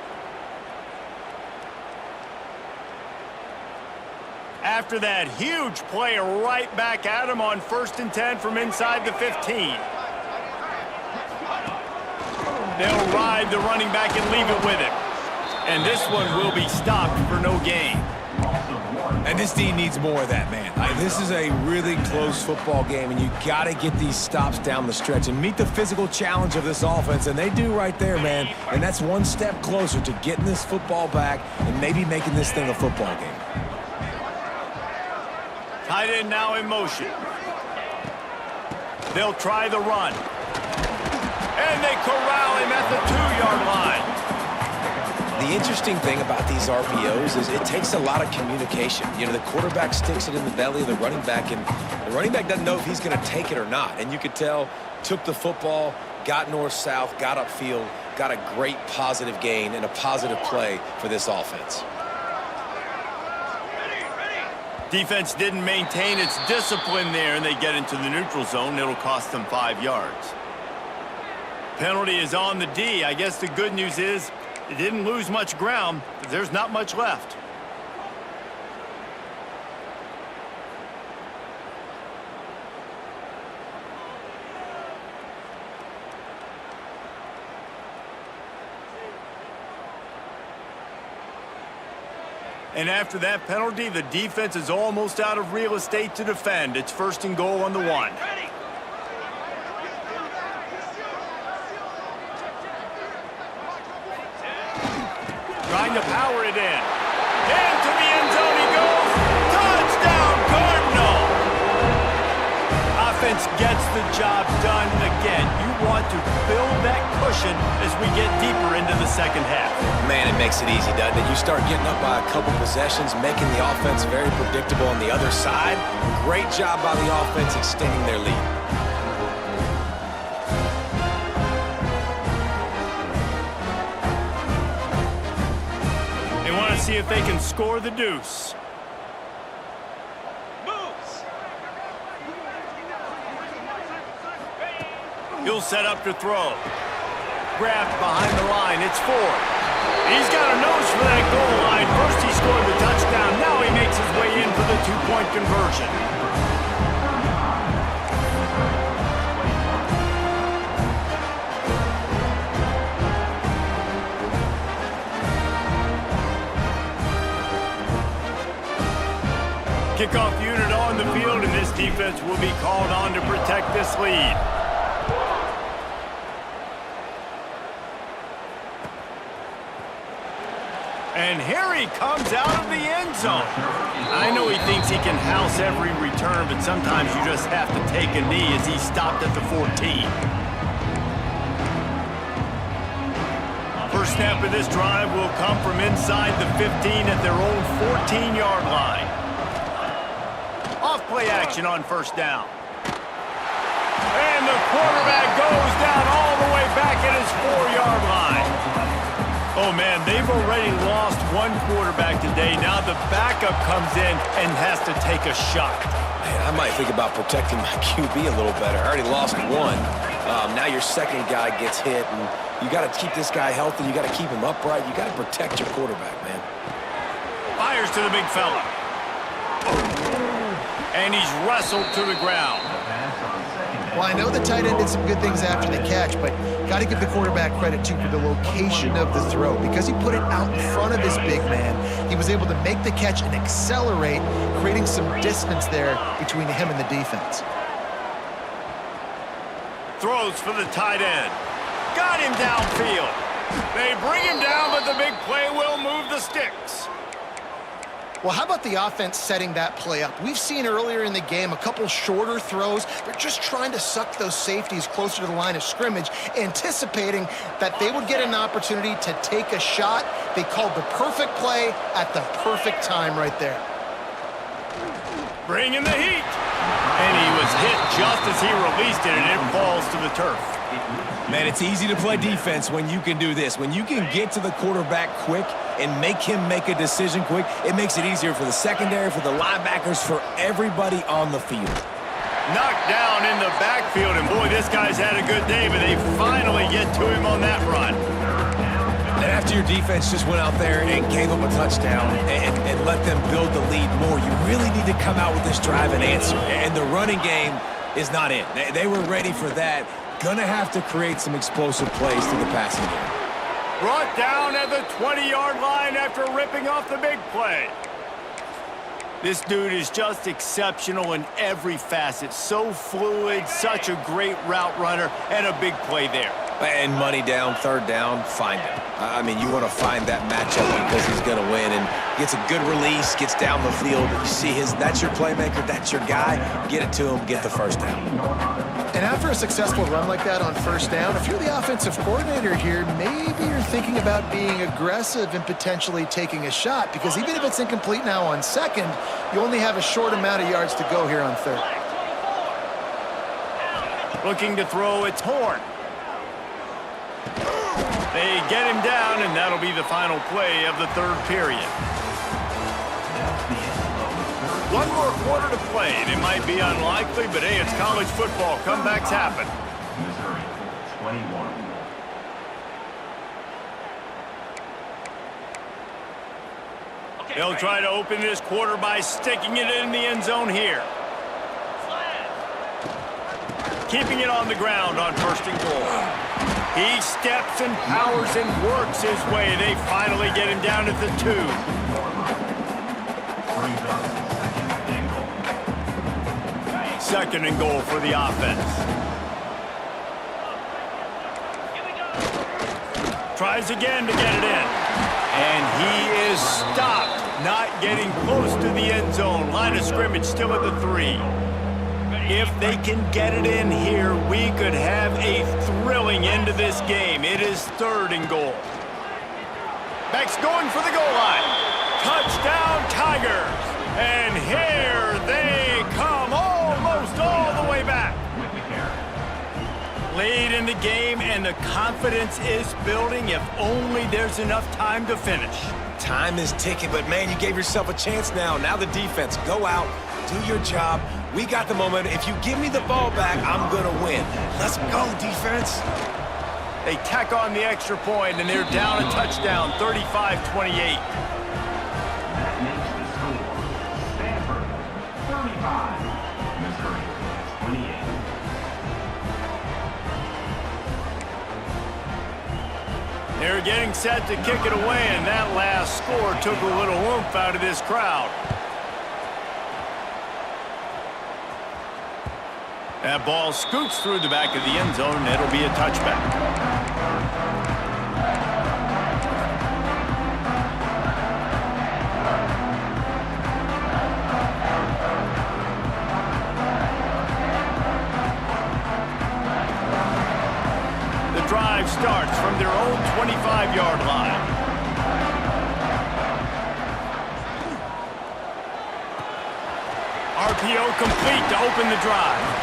After that huge play, right back at him on 1st and 10 from inside the 15. They'll ride the running back and leave it with him. And this one will be stopped for no gain. And this team needs more of that, man. This is a really close football game, and you got to get these stops down the stretch and meet the physical challenge of this offense, and they do right there, man. And that's 1 step closer to getting this football back and maybe making this thing a football game. Tight end now in motion. They'll try the run. And they corral him at the 2-yard line. The interesting thing about these RPOs is it takes a lot of communication. You know, the quarterback sticks it in the belly of the running back, and the running back doesn't know if he's going to take it or not. And you could tell, took the football, got north-south, got upfield, got a great positive gain and a positive play for this offense. Defense didn't maintain its discipline there, and they get into the neutral zone. It'll cost them 5 yards. Penalty is on the D. I guess the good news is It didn't lose much ground, but there's not much left. And after that penalty, the defense is almost out of real estate to defend. It's 1st and goal on the 1. Trying to power it in. Into the end zone he goes. Touchdown, Cardinal! Offense gets the job done again. You want to build that cushion as we get deeper into the second half. Man, it makes it easy, doesn't it? You start getting up by a couple possessions, making the offense very predictable on the other side. Great job by the offense extending their lead. They want to see if they can score the deuce. He'll set up to throw. Grabbed behind the line. It's Ford. He's got a nose for that goal line. First he scored the touchdown. Now he makes his way in for the 2-point conversion. Kickoff unit on the field, and this defense will be called on to protect this lead. And here he comes out of the end zone. I know he thinks he can house every return, but sometimes you just have to take a knee as he stopped at the 14. First snap of this drive will come from inside the 15 at their own 14-yard line. Off play action on 1st down. And the quarterback goes down all the way back at his 4-yard line. Oh, man, they've already lost one quarterback today. Now the backup comes in and has to take a shot. Man, I might think about protecting my QB a little better. I already lost one. Now your second guy gets hit, and you got to keep this guy healthy. You got to keep him upright. You got to protect your quarterback, man. Fires to the big fella. And he's wrestled to the ground. Well, I know the tight end did some good things after the catch, but got to give the quarterback credit, too, for the location of the throw. Because he put it out in front of his big man, he was able to make the catch and accelerate, creating some distance there between him and the defense. Throws for the tight end. Got him downfield. They bring him down, but the big play will move the sticks. Well, how about the offense setting that play up? We've seen earlier in the game a couple shorter throws. They're just trying to suck those safeties closer to the line of scrimmage, anticipating that they would get an opportunity to take a shot. They called the perfect play at the perfect time right there. Bringing the heat. And he was hit just as he released it, and it falls to the turf. Man, it's easy to play defense when you can do this. When you can get to the quarterback quick and make him make a decision quick, it makes it easier for the secondary, for the linebackers, for everybody on the field. Knocked down in the backfield, and boy, this guy's had a good day, but they finally get to him on that run. And after your defense just went out there and gave them a touchdown and let them build the lead more, you really need to come out with this drive and answer. And the running game is not in. They were ready for that. Gonna have to create some explosive plays through the passing game. Brought down at the 20-yard line after ripping off the big play. This dude is just exceptional in every facet. So fluid, such a great route runner, and a big play there. And money down, 3rd down, find him. I mean, you want to find that matchup because he's going to win, and gets a good release, gets down the field. You see that's your playmaker, that's your guy. Get it to him, get the 1st down. And after a successful run like that on 1st down, if you're the offensive coordinator here, maybe you're thinking about being aggressive and potentially taking a shot, because even if it's incomplete now on 2nd, you only have a short amount of yards to go here on 3rd. Looking to throw, it's Horn. They get him down, and that'll be the final play of the 3rd period. One more quarter to play, and it might be unlikely, but hey, it's college football. Comebacks happen. They'll try to open this quarter by sticking it in the end zone here. Keeping it on the ground on 1st and goal. He steps and powers and works his way. They finally get him down at the 2. Second and goal for the offense. Tries again to get it in. And he is stopped, not getting close to the end zone. Line of scrimmage still at the 3. If they can get it in here, we could have a thrilling end to this game. It is 3rd and goal. Back's going for the goal line. Touchdown, Tigers. And here they come, almost all the way back. Late in the game, and the confidence is building if only there's enough time to finish. Time is ticking, but man, you gave yourself a chance now. Now the defense, go out, do your job. We got the momentum. If you give me the ball back, I'm going to win. Let's go, defense. They tack on the extra point, and they're down a touchdown, 35-28. That makes the score Stanford 35, Missouri 28. They're getting set to kick it away, and that last score took a little oomph out of this crowd. That ball scoots through the back of the end zone, and it'll be a touchback. The drive starts from their own 25-yard line. RPO complete to open the drive.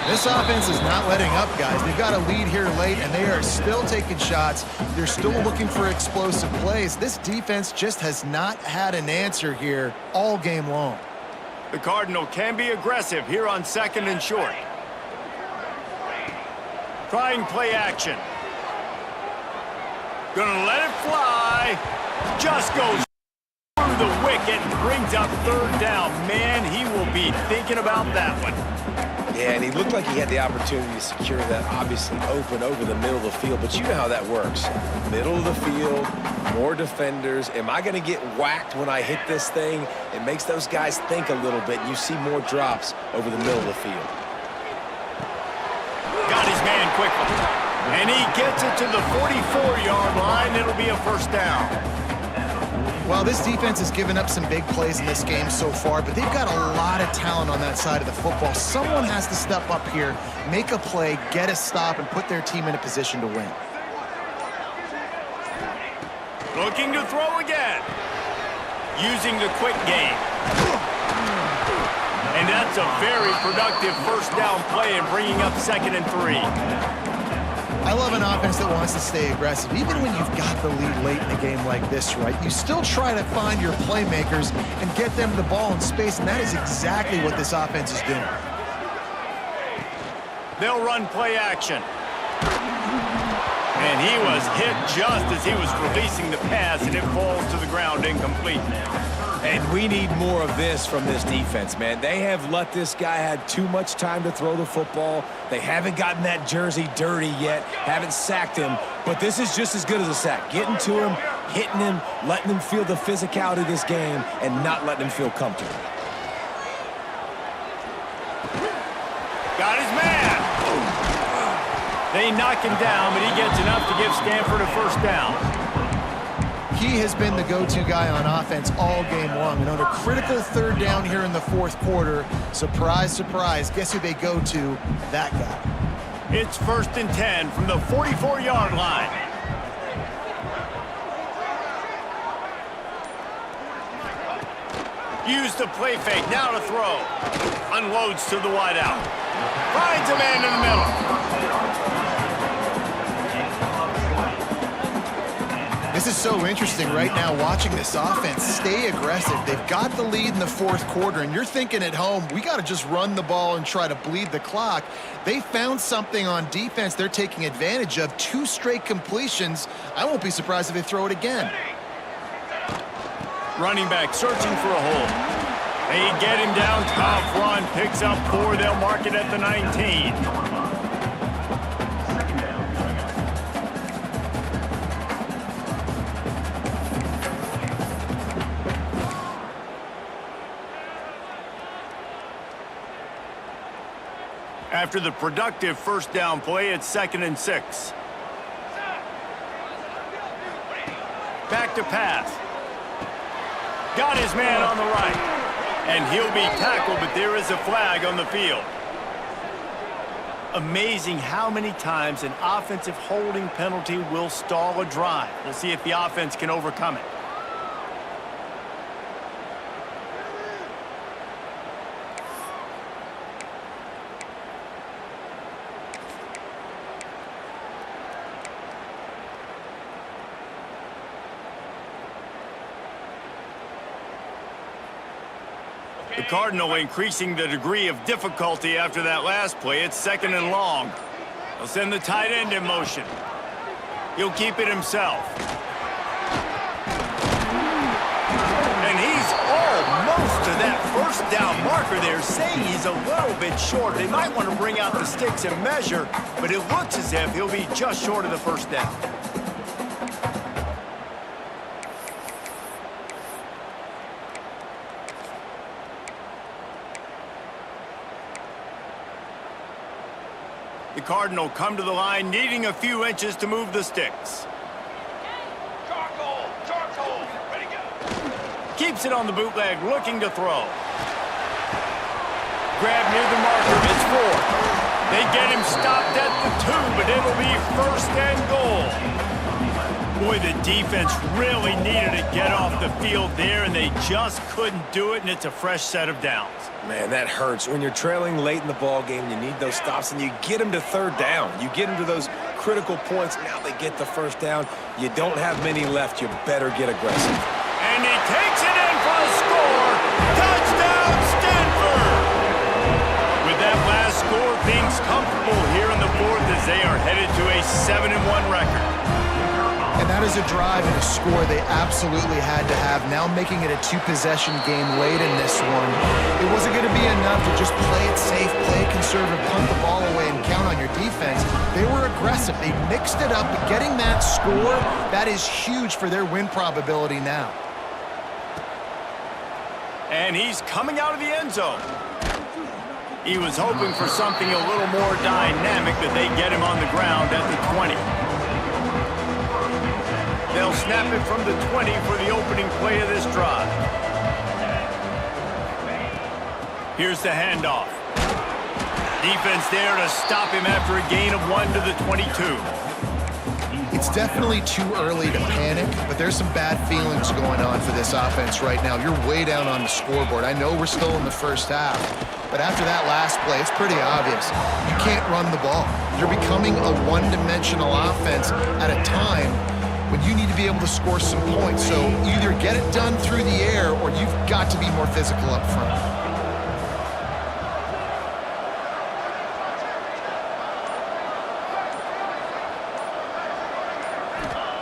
This offense is not letting up, guys. They've got a lead here late, and they are still taking shots. They're still looking for explosive plays. This defense just has not had an answer here all game long. The Cardinal can be aggressive here on 2nd and short. Trying play action. Gonna let it fly. Just goes through the wicket and brings up 3rd down. Man, he will be thinking about that one. Yeah, and he looked like he had the opportunity to secure that, obviously open over the middle of the field, but you know how that works. Middle of the field, more defenders. Am I going to get whacked when I hit this thing? It makes those guys think a little bit. You see more drops over the middle of the field. Got his man quickly. And he gets it to the 44-yard line. It'll be a 1st down. Well, this defense has given up some big plays in this game so far, but they've got a lot of talent on that side of the football. Someone has to step up here, make a play, get a stop, and put their team in a position to win. Looking to throw again. Using the quick game. And that's a very productive 1st down play and bringing up 2nd and 3. I love an offense that wants to stay aggressive. Even when you've got the lead late in a game like this, right, you still try to find your playmakers and get them the ball in space, and that is exactly what this offense is doing. They'll run play action. And he was hit just as he was releasing the pass, and it falls to the ground incomplete. And we need more of this from this defense, man. They have let this guy have too much time to throw the football. They haven't gotten that jersey dirty yet, haven't sacked him, but this is just as good as a sack. Getting to him, hitting him, letting him feel the physicality of this game, and not letting him feel comfortable. Got his man. They knock him down, but he gets enough to give Stanford a 1st down. He has been the go-to guy on offense all game long. And on a critical 3rd down here in the 4th quarter, surprise, surprise, guess who they go to? That guy. It's 1st and 10 from the 44-yard line. Use the play fake, now to throw. Unloads to the wideout. Finds a man in the middle. This is so interesting right now, watching this offense stay aggressive. They've got the lead in the 4th quarter, and you're thinking at home, we got to just run the ball and try to bleed the clock. They found something on defense they're taking advantage of. 2 straight completions. I won't be surprised if they throw it again. Running back searching for a hole. They get him down. Tough run. Picks up 4. They'll mark it at the 19. After the productive first down play, it's 2nd and 6. Back to pass. Got his man on the right. And he'll be tackled, but there is a flag on the field. Amazing how many times an offensive holding penalty will stall a drive. We'll see if the offense can overcome it. The Cardinal increasing the degree of difficulty after that last play. It's 2nd and long. They'll send the tight end in motion. He'll keep it himself. And he's almost to that first down marker there, saying he's a little bit short. They might want to bring out the sticks and measure, but it looks as if he'll be just short of the first down. The Cardinal come to the line, needing a few inches to move the sticks. Charcoal, ready to go. Keeps it on the bootleg, looking to throw. Grab near the marker, it's 4. They get him stopped at the 2, but it'll be 1st and goal. Boy, the defense really needed to get off the field there, and they just couldn't do it, and it's a fresh set of downs. Man, that hurts. When you're trailing late in the ball game, you need those stops, and you get them to 3rd down. You get them to those critical points. Now they get the first down. You don't have many left. You better get aggressive. And he takes it in for a score. Touchdown, Stanford! With that last score, things comfortable here in the 4th as they are headed to a 7-1 record. And that is a drive and a score they absolutely had to have. Now making it a 2-possession game late in this one. It wasn't going to be enough to just play it safe, play it conservative, punt the ball away, and count on your defense. They were aggressive. They mixed it up. But getting that score, that is huge for their win probability now. And he's coming out of the end zone. He was hoping for something a little more dynamic, but they get him on the ground at the 20. They'll snap it from the 20 for the opening play of this drive. Here's the handoff. Defense there to stop him after a gain of 1 to the 22. It's definitely too early to panic, but there's some bad feelings going on for this offense right now. You're way down on the scoreboard. I know we're still in the first half, but after that last play, it's pretty obvious. You can't run the ball. You're becoming a one-dimensional offense at a time when you need to be able to score some points. So either get it done through the air or you've got to be more physical up front.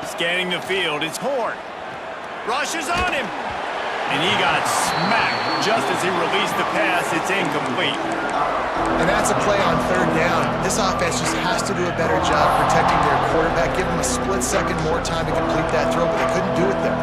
Scanning the field, it's Horn. Rushes on him. And he got smacked just as he released the pass. It's incomplete. And that's a play on 3rd down. This offense just has to do a better job protecting their quarterback. Give him a split second more time to complete that throw, but they couldn't do it there.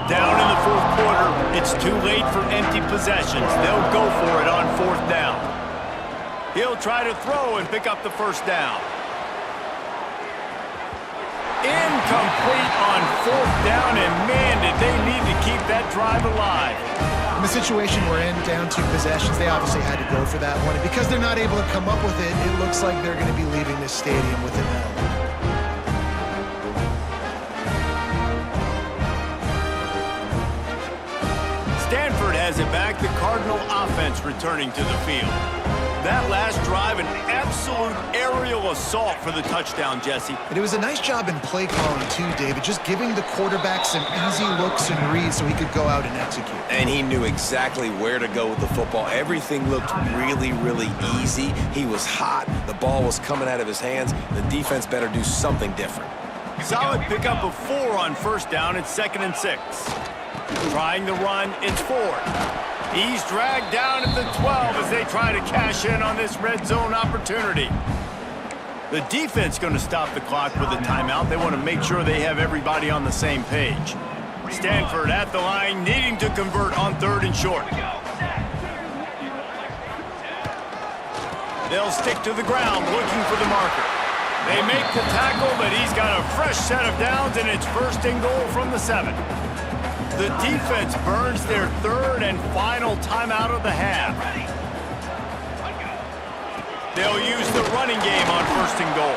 Down in the 4th quarter, it's too late for empty possessions. They'll go for it on 4th down. He'll try to throw and pick up the first down. Incomplete on 4th down, and man, did they need to keep that drive alive. In the situation we're in, down 2 possessions, they obviously had to go for that one. And because they're not able to come up with it, it looks like they're going to be leaving this stadium with an L. Stanford has has it back. The Cardinal offense returning to the field. That last drive, an absolute aerial assault for the touchdown, Jesse. And it was a nice job in play calling, too, David, just giving the quarterback some easy looks and reads so he could go out and execute. And he knew exactly where to go with the football. Everything looked really, really easy. He was hot. The ball was coming out of his hands. The defense better do something different. Solid pickup of 4 on first down. It's 2nd and 6. Trying the run, it's Ford. He's dragged down at the 12 as they try to cash in on this red zone opportunity. The defense going to stop the clock with a timeout. They want to make sure they have everybody on the same page. Stanford at the line, needing to convert on 3rd and short. They'll stick to the ground, looking for the marker. They make the tackle, but he's got a fresh set of downs, and it's 1st and goal from the 7. The defense burns their 3rd and final timeout of the half. They'll use the running game on 1st and goal.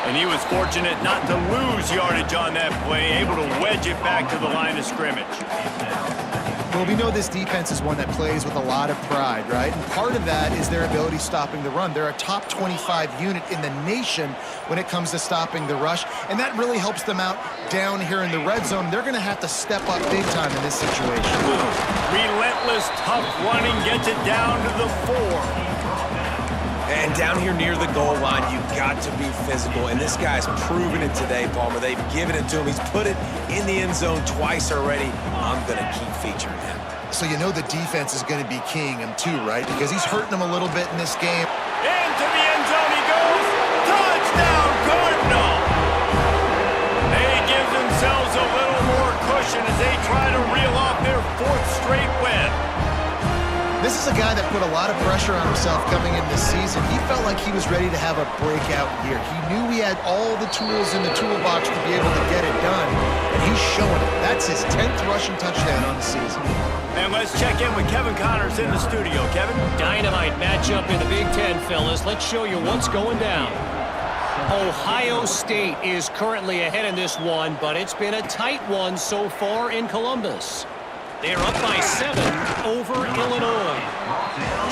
And he was fortunate not to lose yardage on that play, able to wedge it back to the line of scrimmage. Well, we know this defense is one that plays with a lot of pride, right? And part of that is their ability stopping the run. They're a top 25 unit in the nation when it comes to stopping the rush, and that really helps them out down here in the red zone. They're going to have to step up big time in this situation. Relentless, tough running gets it down to the 4. And down here near the goal line, you've got to be physical. And this guy's proven it today, Palmer. They've given it to him. He's put it in the end zone twice already. I'm going to keep featuring him. So you know the defense is going to be keying him too, right? Because he's hurting them a little bit in this game. Into the end zone he goes. Touchdown, Cardinal! They give themselves a little more cushion as they try to reel off their 4th straight win. This is a guy that put a lot of pressure on himself coming in this season. He felt like he was ready to have a breakout year. He knew he had all the tools in the toolbox to be able to get it done, and he's showing it. That's his 10th rushing touchdown on the season. And let's check in with Kevin Connors in the studio. Kevin? Dynamite matchup in the Big Ten, fellas. Let's show you what's going down. Ohio State is currently ahead in this one, but it's been a tight one so far in Columbus. They're up by 7 over Illinois.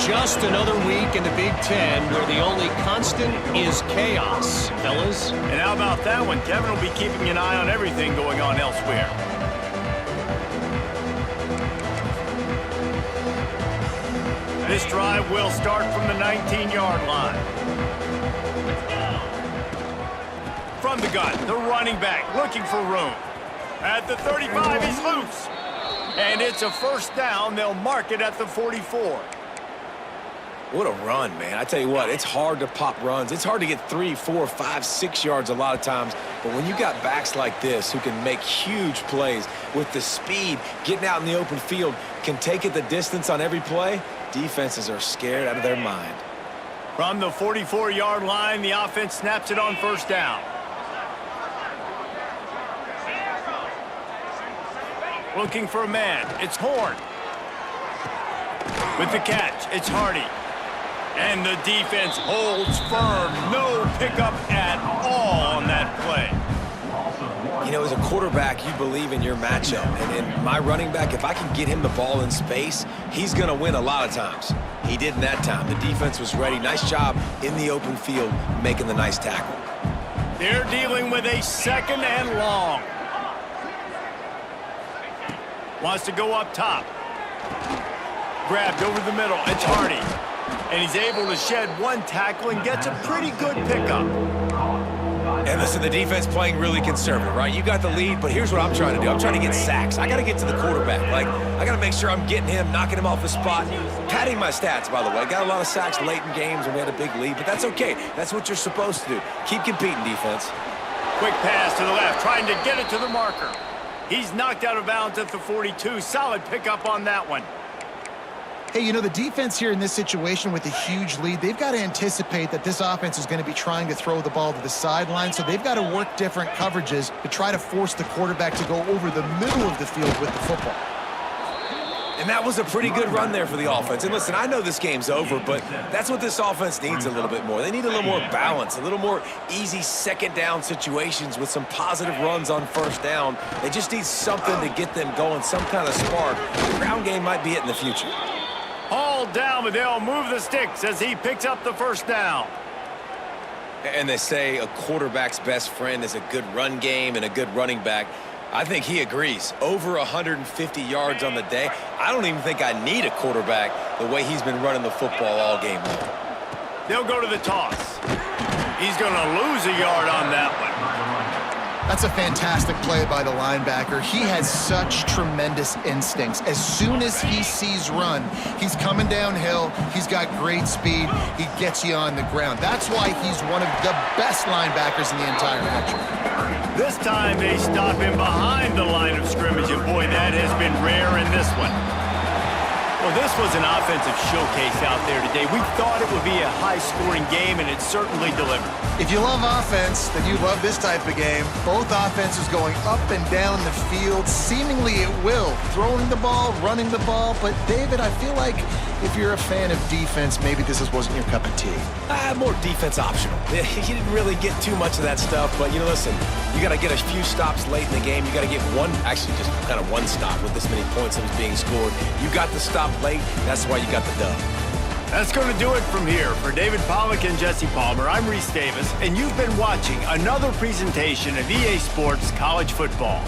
Just another week in the Big Ten where the only constant is chaos, fellas. And how about that one? Kevin will be keeping an eye on everything going on elsewhere. This drive will start from the 19-yard line. From the gun, the running back looking for room. At the 35, he's loose. And it's a 1st down. They'll mark it at the 44. What a run, man. I tell you what, it's hard to pop runs. It's hard to get 3, 4, 5, 6 yards a lot of times. But when you got backs like this who can make huge plays with the speed, getting out in the open field, can take it the distance on every play, defenses are scared out of their mind. From the 44-yard line, the offense snaps it on 1st down. Looking for a man. It's Horn. With the catch, it's Hardy. And the defense holds firm. No pickup at all on that play. You know, as a quarterback, you believe in your matchup. And in my running back, if I can get him the ball in space, he's going to win a lot of times. He did in that time. The defense was ready. Nice job in the open field making the nice tackle. They're dealing with a 2nd and long. Wants to go up top. Grabbed over the middle. It's Hardy. And he's able to shed 1 tackle and gets a pretty good pickup. And listen, the defense playing really conservative, right? You got the lead, but here's what I'm trying to do. I'm trying to get sacks. I got to get to the quarterback. Like, I got to make sure I'm getting him, knocking him off the spot. Padding my stats, by the way. Got a lot of sacks late in games when we had a big lead, but that's okay. That's what you're supposed to do. Keep competing, defense. Quick pass to the left, trying to get it to the marker. He's knocked out of bounds at the 42. Solid pickup on that one. Hey, you know, the defense here in this situation with a huge lead, they've got to anticipate that this offense is going to be trying to throw the ball to the sideline, so they've got to work different coverages to try to force the quarterback to go over the middle of the field with the football. And that was a pretty good run there for the offense. And listen, I know this game's over, but that's what this offense needs a little bit more. They need a little more balance, a little more easy second down situations with some positive runs on first down. They just need something to get them going, some kind of spark. The ground game might be it in the future. All down, but they'll move the sticks as he picks up the first down. And they say a quarterback's best friend is a good run game and a good running back. I think he agrees. Over 150 yards on the day. I don't even think I need a quarterback the way he's been running the football all game long. They'll go to the toss. He's going to lose a yard on that one. That's a fantastic play by the linebacker. He has such tremendous instincts. As soon as he sees run, he's coming downhill. He's got great speed. He gets you on the ground. That's why he's one of the best linebackers in the entire country. This time they stop him behind the line of scrimmage, and boy, that has been rare in this one. Well, this was an offensive showcase out there today. We thought it would be a high-scoring game, and it certainly delivered. If you love offense, then you love this type of game. Both offenses going up and down the field, seemingly at will. Throwing the ball, running the ball. But, David, I feel like if you're a fan of defense, maybe this wasn't your cup of tea. More defense optional. He didn't really get too much of that stuff, but, you know, listen, you got to get a few stops late in the game. You got to get one, actually just kind of one stop with this many points that was being scored. You got the stop late. That's why you got the dub. That's going to do it from here. For David Pollack and Jesse Palmer, I'm Reese Davis, and you've been watching another presentation of EA Sports College Football.